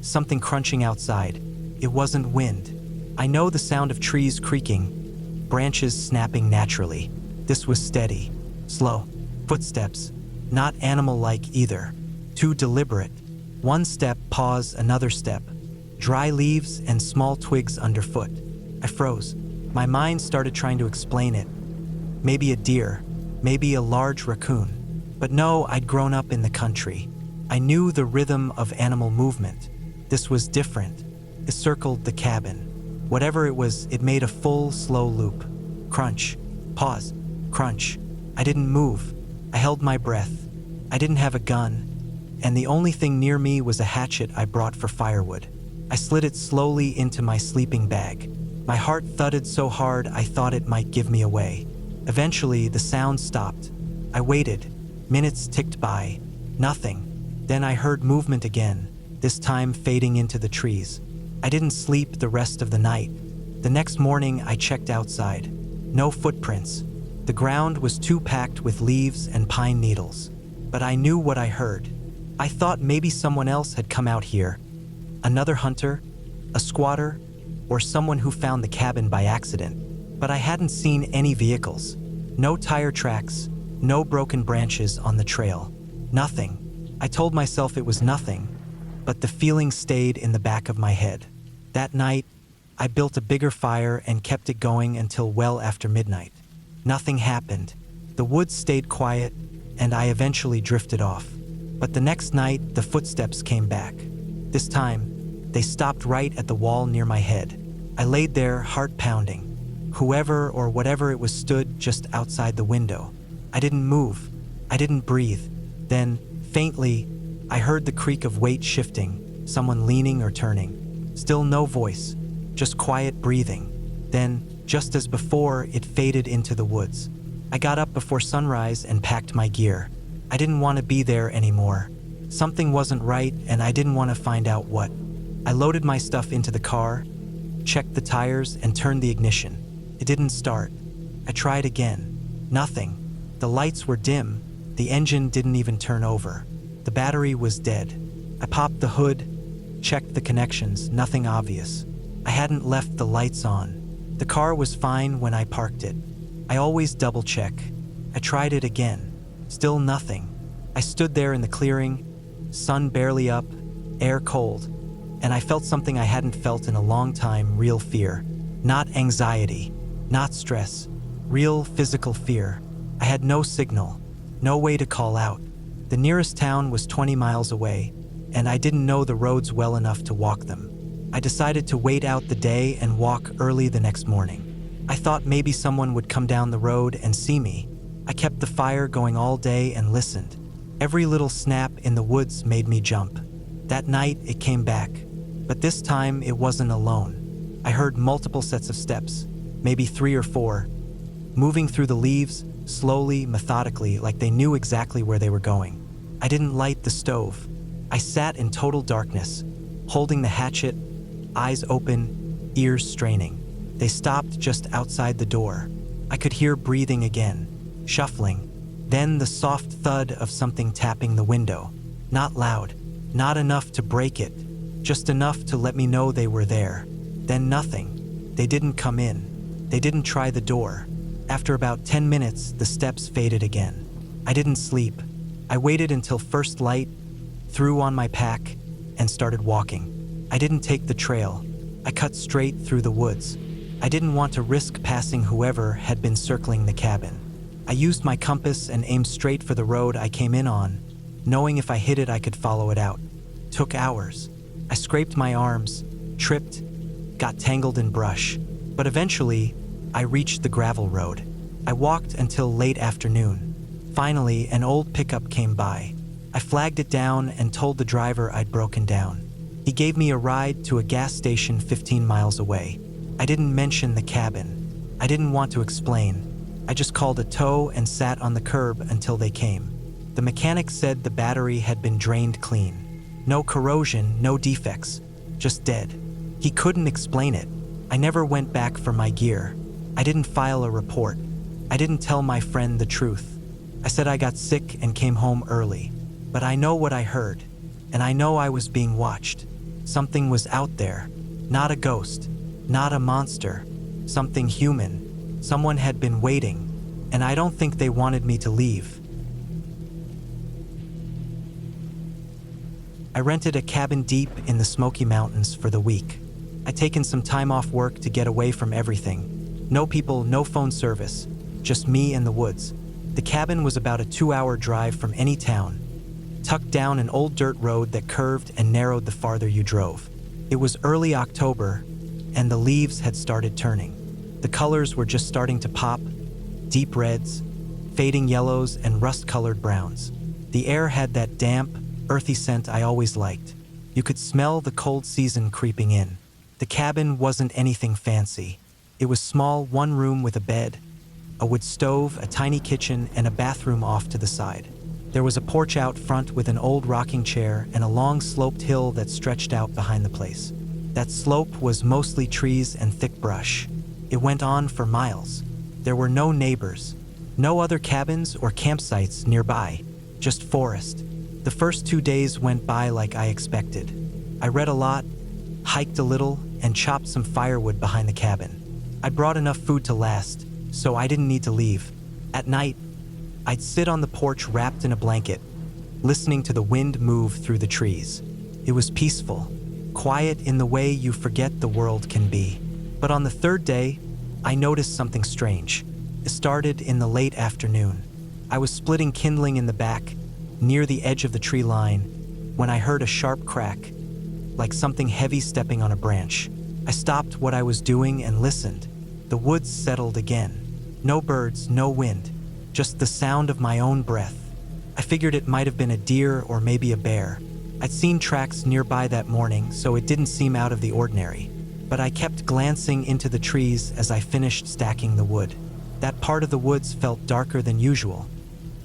Something crunching outside. It wasn't wind. I know the sound of trees creaking, branches snapping naturally. This was steady, slow, footsteps, not animal-like either. Too deliberate. One step, pause, another step. Dry leaves and small twigs underfoot. I froze. My mind started trying to explain it. Maybe a deer, maybe a large raccoon. But no, I'd grown up in the country. I knew the rhythm of animal movement. This was different. It circled the cabin. Whatever it was, it made a full, slow loop. Crunch. Pause. Crunch. I didn't move. I held my breath. I didn't have a gun, and the only thing near me was a hatchet I brought for firewood. I slid it slowly into my sleeping bag. My heart thudded so hard I thought it might give me away. Eventually, the sound stopped. I waited. Minutes ticked by. Nothing. Then I heard movement again, this time fading into the trees. I didn't sleep the rest of the night. The next morning, I checked outside. No footprints. The ground was too packed with leaves and pine needles. But I knew what I heard. I thought maybe someone else had come out here. Another hunter, a squatter, or someone who found the cabin by accident. But I hadn't seen any vehicles. No tire tracks, no broken branches on the trail. Nothing. I told myself it was nothing, but the feeling stayed in the back of my head. That night, I built a bigger fire and kept it going until well after midnight. Nothing happened. The woods stayed quiet, and I eventually drifted off. But the next night, the footsteps came back. This time, they stopped right at the wall near my head. I laid there, heart pounding. Whoever or whatever it was stood just outside the window. I didn't move. I didn't breathe. Then, faintly, I heard the creak of weight shifting, someone leaning or turning. Still no voice, just quiet breathing. Then, just as before, it faded into the woods. I got up before sunrise and packed my gear. I didn't want to be there anymore. Something wasn't right, and I didn't want to find out what. I loaded my stuff into the car, checked the tires, and turned the ignition. It didn't start. I tried again. Nothing. The lights were dim. The engine didn't even turn over. The battery was dead. I popped the hood, checked the connections, nothing obvious. I hadn't left the lights on. The car was fine when I parked it. I always double-check. I tried it again. Still nothing. I stood there in the clearing, sun barely up, air cold, and I felt something I hadn't felt in a long time, real fear. Not anxiety, not stress, real physical fear. I had no signal, no way to call out. The nearest town was 20 miles away, and I didn't know the roads well enough to walk them. I decided to wait out the day and walk early the next morning. I thought maybe someone would come down the road and see me. I kept the fire going all day and listened. Every little snap in the woods made me jump. That night, it came back. But this time, it wasn't alone. I heard multiple sets of steps, maybe 3 or 4, moving through the leaves, slowly, methodically, like they knew exactly where they were going. I didn't light the stove. I sat in total darkness, holding the hatchet, eyes open, ears straining. They stopped just outside the door. I could hear breathing again, shuffling. Then the soft thud of something tapping the window. Not loud, not enough to break it, just enough to let me know they were there. Then nothing. They didn't come in. They didn't try the door. After about 10 minutes, the steps faded again. I didn't sleep. I waited until first light, threw on my pack, and started walking. I didn't take the trail. I cut straight through the woods. I didn't want to risk passing whoever had been circling the cabin. I used my compass and aimed straight for the road I came in on, knowing if I hit it I could follow it out. Took hours. I scraped my arms, tripped, got tangled in brush. But eventually, I reached the gravel road. I walked until late afternoon. Finally, an old pickup came by. I flagged it down and told the driver I'd broken down. He gave me a ride to a gas station 15 miles away. I didn't mention the cabin. I didn't want to explain. I just called a tow and sat on the curb until they came. The mechanic said the battery had been drained clean. No corrosion, no defects, just dead. He couldn't explain it. I never went back for my gear. I didn't file a report. I didn't tell my friend the truth. I said I got sick and came home early. But I know what I heard, and I know I was being watched. Something was out there. Not a ghost, not a monster. Something human. Someone had been waiting, and I don't think they wanted me to leave. I rented a cabin deep in the Smoky Mountains for the week. I'd taken some time off work to get away from everything. No people, no phone service, just me and the woods. The cabin was about a 2-hour drive from any town, tucked down an old dirt road that curved and narrowed the farther you drove. It was early October, and the leaves had started turning. The colors were just starting to pop, deep reds, fading yellows, and rust-colored browns. The air had that damp, earthy scent I always liked. You could smell the cold season creeping in. The cabin wasn't anything fancy. It was small, one room with a bed, a wood stove, a tiny kitchen, and a bathroom off to the side. There was a porch out front with an old rocking chair and a long sloped hill that stretched out behind the place. That slope was mostly trees and thick brush. It went on for miles. There were no neighbors, no other cabins or campsites nearby, just forest. The first 2 days went by like I expected. I read a lot, hiked a little, and chopped some firewood behind the cabin. I brought enough food to last, so I didn't need to leave. At night, I'd sit on the porch wrapped in a blanket, listening to the wind move through the trees. It was peaceful, quiet in the way you forget the world can be. But on the third day, I noticed something strange. It started in the late afternoon. I was splitting kindling in the back, near the edge of the tree line, when I heard a sharp crack, like something heavy stepping on a branch. I stopped what I was doing and listened. The woods settled again. No birds, no wind, just the sound of my own breath. I figured it might have been a deer or maybe a bear. I'd seen tracks nearby that morning, so it didn't seem out of the ordinary. But I kept glancing into the trees as I finished stacking the wood. That part of the woods felt darker than usual,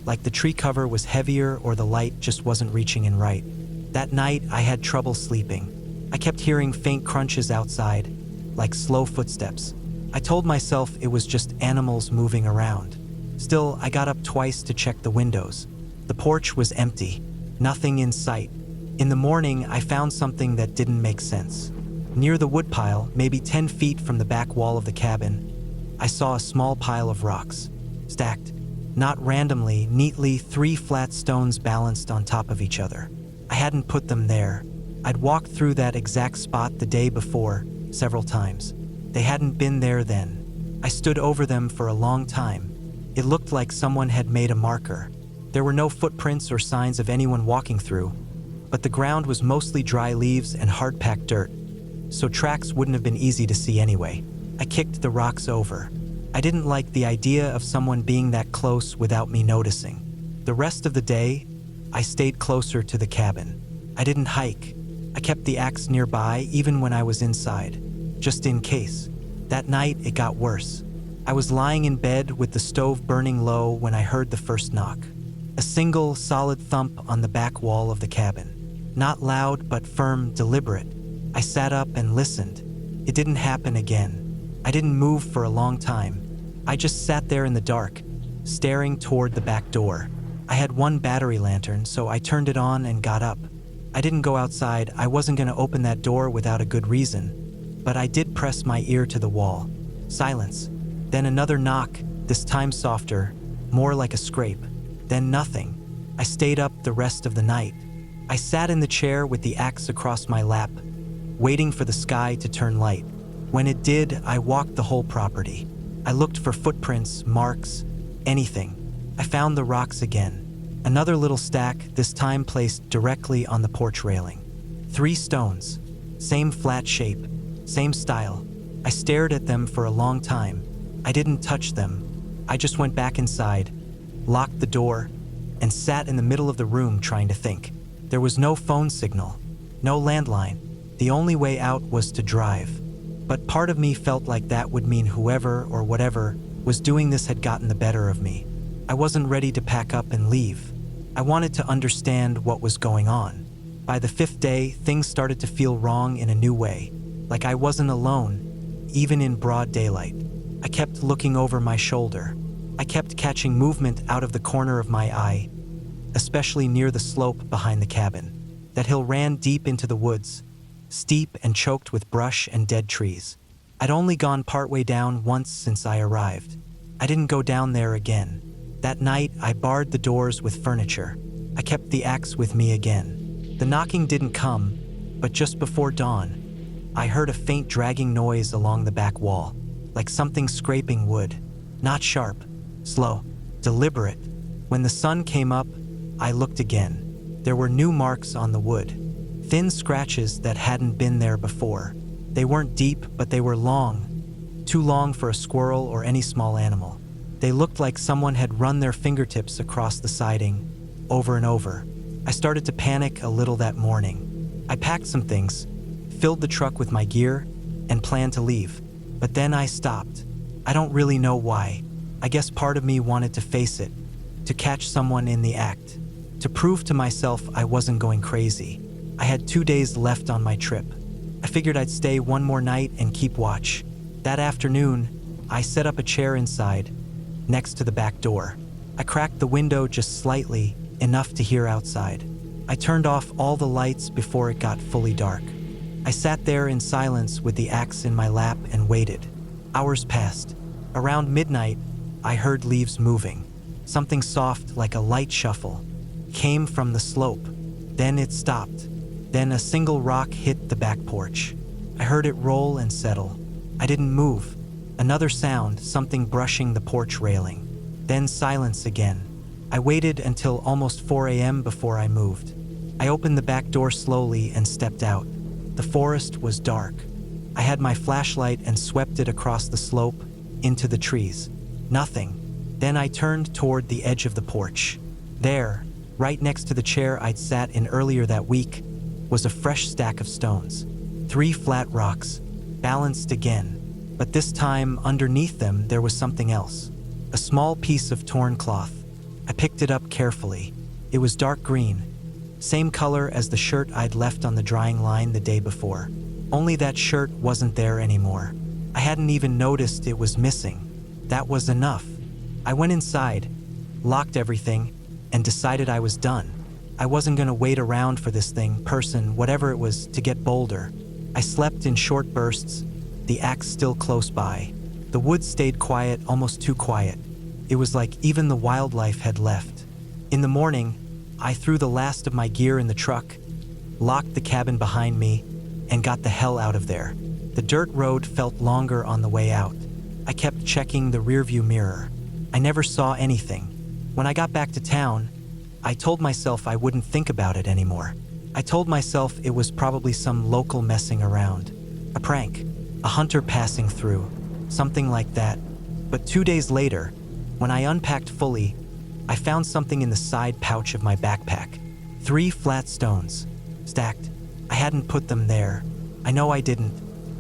like the tree cover was heavier or the light just wasn't reaching in right. That night, I had trouble sleeping. I kept hearing faint crunches outside, like slow footsteps. I told myself it was just animals moving around. Still, I got up twice to check the windows. The porch was empty, nothing in sight. In the morning, I found something that didn't make sense. Near the woodpile, maybe 10 feet from the back wall of the cabin, I saw a small pile of rocks, stacked, not randomly, neatly, 3 flat stones balanced on top of each other. I hadn't put them there. I'd walked through that exact spot the day before, several times. They hadn't been there then. I stood over them for a long time. It looked like someone had made a marker. There were no footprints or signs of anyone walking through, but the ground was mostly dry leaves and hard-packed dirt, so tracks wouldn't have been easy to see anyway. I kicked the rocks over. I didn't like the idea of someone being that close without me noticing. The rest of the day, I stayed closer to the cabin. I didn't hike. I kept the axe nearby even when I was inside, just in case. That night, it got worse. I was lying in bed with the stove burning low when I heard the first knock. A single, solid thump on the back wall of the cabin. Not loud, but firm, deliberate. I sat up and listened. It didn't happen again. I didn't move for a long time. I just sat there in the dark, staring toward the back door. I had one battery lantern, so I turned it on and got up. I didn't go outside. I wasn't going to open that door without a good reason. But I did press my ear to the wall. Silence. Then another knock, this time softer, more like a scrape. Then nothing. I stayed up the rest of the night. I sat in the chair with the axe across my lap, waiting for the sky to turn light. When it did, I walked the whole property. I looked for footprints, marks, anything. I found the rocks again. Another little stack, this time placed directly on the porch railing. 3 stones. Same flat shape, same style. I stared at them for a long time. I didn't touch them. I just went back inside, locked the door, and sat in the middle of the room trying to think. There was no phone signal, no landline. The only way out was to drive. But part of me felt like that would mean whoever or whatever was doing this had gotten the better of me. I wasn't ready to pack up and leave. I wanted to understand what was going on. By the 5th day, things started to feel wrong in a new way, like I wasn't alone, even in broad daylight. I kept looking over my shoulder. I kept catching movement out of the corner of my eye, especially near the slope behind the cabin. That hill ran deep into the woods, steep and choked with brush and dead trees. I'd only gone partway down once since I arrived. I didn't go down there again. That night, I barred the doors with furniture. I kept the axe with me again. The knocking didn't come, but just before dawn, I heard a faint dragging noise along the back wall, like something scraping wood. Not sharp, slow, deliberate. When the sun came up, I looked again. There were new marks on the wood, thin scratches that hadn't been there before. They weren't deep, but they were long, too long for a squirrel or any small animal. They looked like someone had run their fingertips across the siding, over and over. I started to panic a little that morning. I packed some things, filled the truck with my gear, and planned to leave. But then I stopped. I don't really know why. I guess part of me wanted to face it, to catch someone in the act, to prove to myself I wasn't going crazy. I had 2 days left on my trip. I figured I'd stay one more night and keep watch. That afternoon, I set up a chair inside, next to the back door. I cracked the window just slightly, enough to hear outside. I turned off all the lights before it got fully dark. I sat there in silence with the axe in my lap and waited. Hours passed. Around midnight, I heard leaves moving. Something soft, like a light shuffle, came from the slope. Then it stopped. Then a single rock hit the back porch. I heard it roll and settle. I didn't move. Another sound, something brushing the porch railing. Then silence again. I waited until almost 4 a.m. before I moved. I opened the back door slowly and stepped out. The forest was dark. I had my flashlight and swept it across the slope, into the trees. Nothing. Then I turned toward the edge of the porch. There, right next to the chair I'd sat in earlier that week, was a fresh stack of stones. 3 flat rocks, balanced again. But this time, underneath them, there was something else. A small piece of torn cloth. I picked it up carefully. It was dark green, same color as the shirt I'd left on the drying line the day before. Only that shirt wasn't there anymore. I hadn't even noticed it was missing. That was enough. I went inside, locked everything, and decided I was done. I wasn't gonna wait around for this thing, person, whatever it was, to get bolder. I slept in short bursts, the axe still close by. The woods stayed quiet, almost too quiet. It was like even the wildlife had left. In the morning, I threw the last of my gear in the truck, locked the cabin behind me, and got the hell out of there. The dirt road felt longer on the way out. I kept checking the rearview mirror. I never saw anything. When I got back to town, I told myself I wouldn't think about it anymore. I told myself it was probably some local messing around. A prank, a hunter passing through, something like that. But 2 days later, when I unpacked fully, I found something in the side pouch of my backpack. 3 flat stones, stacked. I hadn't put them there. I know I didn't.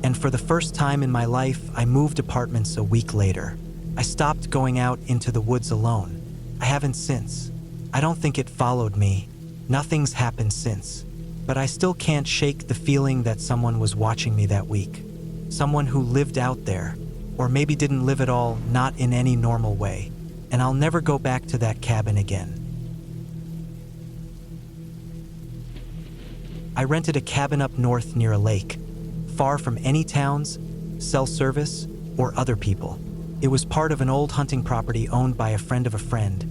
And for the first time in my life, I moved apartments a week later. I stopped going out into the woods alone. I haven't since. I don't think it followed me. Nothing's happened since. But I still can't shake the feeling that someone was watching me that week. Someone who lived out there, or maybe didn't live at all, not in any normal way. And I'll never go back to that cabin again. I rented a cabin up north near a lake, far from any towns, cell service, or other people. It was part of an old hunting property owned by a friend of a friend,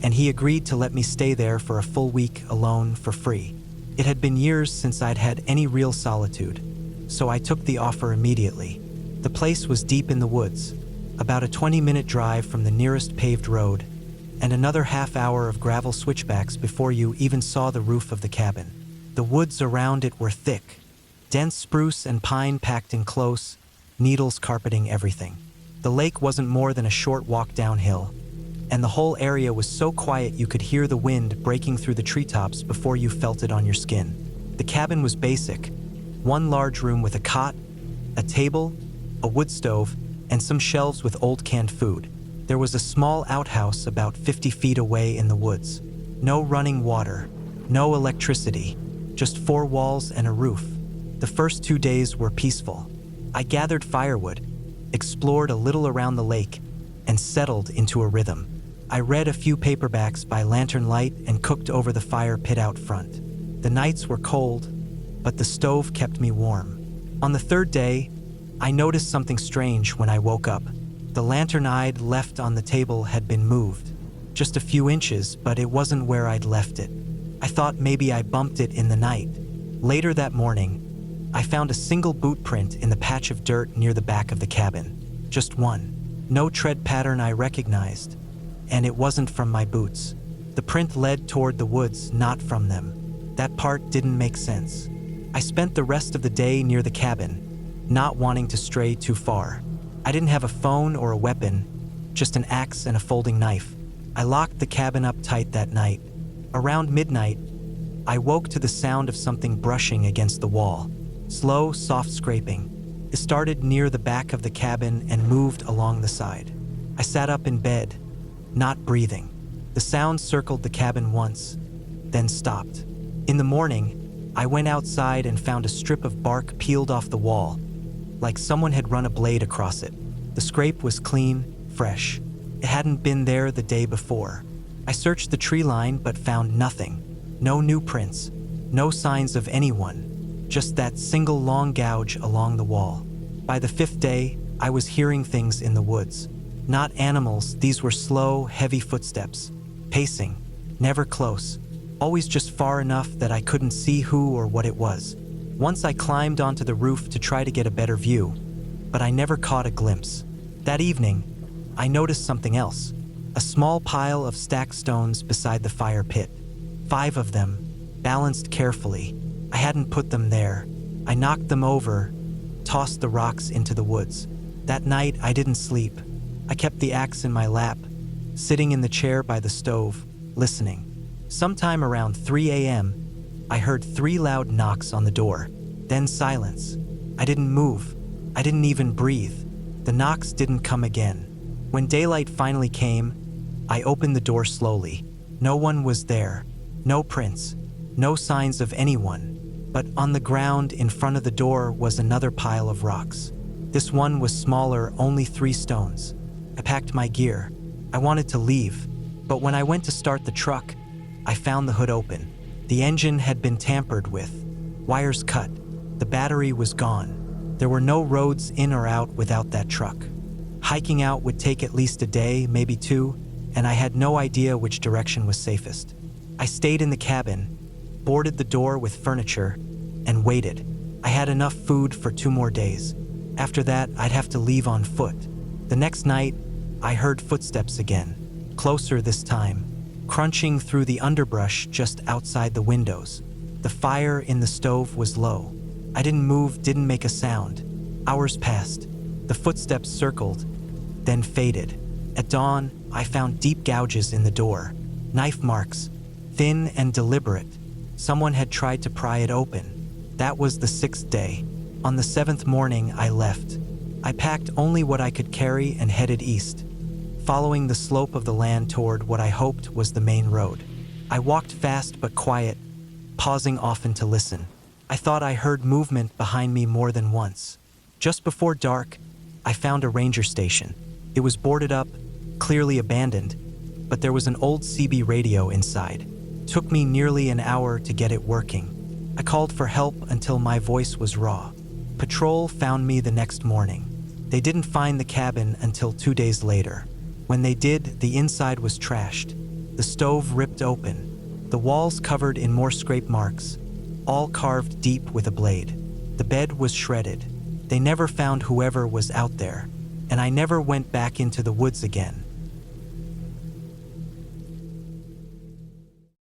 and he agreed to let me stay there for a full week alone for free. It had been years since I'd had any real solitude, so I took the offer immediately. The place was deep in the woods, about a 20-minute drive from the nearest paved road, and another half hour of gravel switchbacks before you even saw the roof of the cabin. The woods around it were thick, dense spruce and pine packed in close, needles carpeting everything. The lake wasn't more than a short walk downhill, and the whole area was so quiet you could hear the wind breaking through the treetops before you felt it on your skin. The cabin was basic: one large room with a cot, a table, a wood stove, and some shelves with old canned food. There was a small outhouse about 50 feet away in the woods. No running water, no electricity, just 4 walls and a roof. The first 2 days were peaceful. I gathered firewood, explored a little around the lake, and settled into a rhythm. I read a few paperbacks by lantern light and cooked over the fire pit out front. The nights were cold, but the stove kept me warm. On the 3rd day, I noticed something strange when I woke up. The lantern I'd left on the table had been moved. Just a few inches, but it wasn't where I'd left it. I thought maybe I bumped it in the night. Later that morning, I found a single boot print in the patch of dirt near the back of the cabin. Just one. No tread pattern I recognized, and it wasn't from my boots. The print led toward the woods, not from them. That part didn't make sense. I spent the rest of the day near the cabin, not wanting to stray too far. I didn't have a phone or a weapon, just an axe and a folding knife. I locked the cabin up tight that night. Around midnight, I woke to the sound of something brushing against the wall. Slow, soft scraping. It started near the back of the cabin and moved along the side. I sat up in bed, not breathing. The sound circled the cabin once, then stopped. In the morning, I went outside and found a strip of bark peeled off the wall, like someone had run a blade across it. The scrape was clean, fresh. It hadn't been there the day before. I searched the tree line but found nothing. No new prints, no signs of anyone, just that single long gouge along the wall. By the 5th day, I was hearing things in the woods. Not animals, these were slow, heavy footsteps. Pacing, never close, always just far enough that I couldn't see who or what it was. Once I climbed onto the roof to try to get a better view, but I never caught a glimpse. That evening, I noticed something else. A small pile of stacked stones beside the fire pit. 5 of them, balanced carefully. I hadn't put them there. I knocked them over, tossed the rocks into the woods. That night, I didn't sleep. I kept the axe in my lap, sitting in the chair by the stove, listening. Sometime around 3 a.m., I heard 3 loud knocks on the door, then silence. I didn't move. I didn't even breathe. The knocks didn't come again. When daylight finally came, I opened the door slowly. No one was there. No prints. No signs of anyone. But on the ground in front of the door was another pile of rocks. This one was smaller, only 3 stones. I packed my gear. I wanted to leave, but when I went to start the truck, I found the hood open. The engine had been tampered with, wires cut. The battery was gone. There were no roads in or out without that truck. Hiking out would take at least a day, maybe 2, and I had no idea which direction was safest. I stayed in the cabin, boarded the door with furniture, and waited. I had enough food for 2 more days. After that, I'd have to leave on foot. The next night, I heard footsteps again, closer this time, crunching through the underbrush just outside the windows. The fire in the stove was low. I didn't move, didn't make a sound. Hours passed. The footsteps circled, then faded. At dawn, I found deep gouges in the door, knife marks, thin and deliberate. Someone had tried to pry it open. That was the 6th day. On the 7th morning, I left. I packed only what I could carry and headed east, following the slope of the land toward what I hoped was the main road. I walked fast but quiet, pausing often to listen. I thought I heard movement behind me more than once. Just before dark, I found a ranger station. It was boarded up, clearly abandoned, but there was an old CB radio inside. It took me nearly an hour to get it working. I called for help until my voice was raw. Patrol found me the next morning. They didn't find the cabin until 2 days later. When they did, the inside was trashed. The stove ripped open. The walls covered in more scrape marks, all carved deep with a blade. The bed was shredded. They never found whoever was out there, and I never went back into the woods again.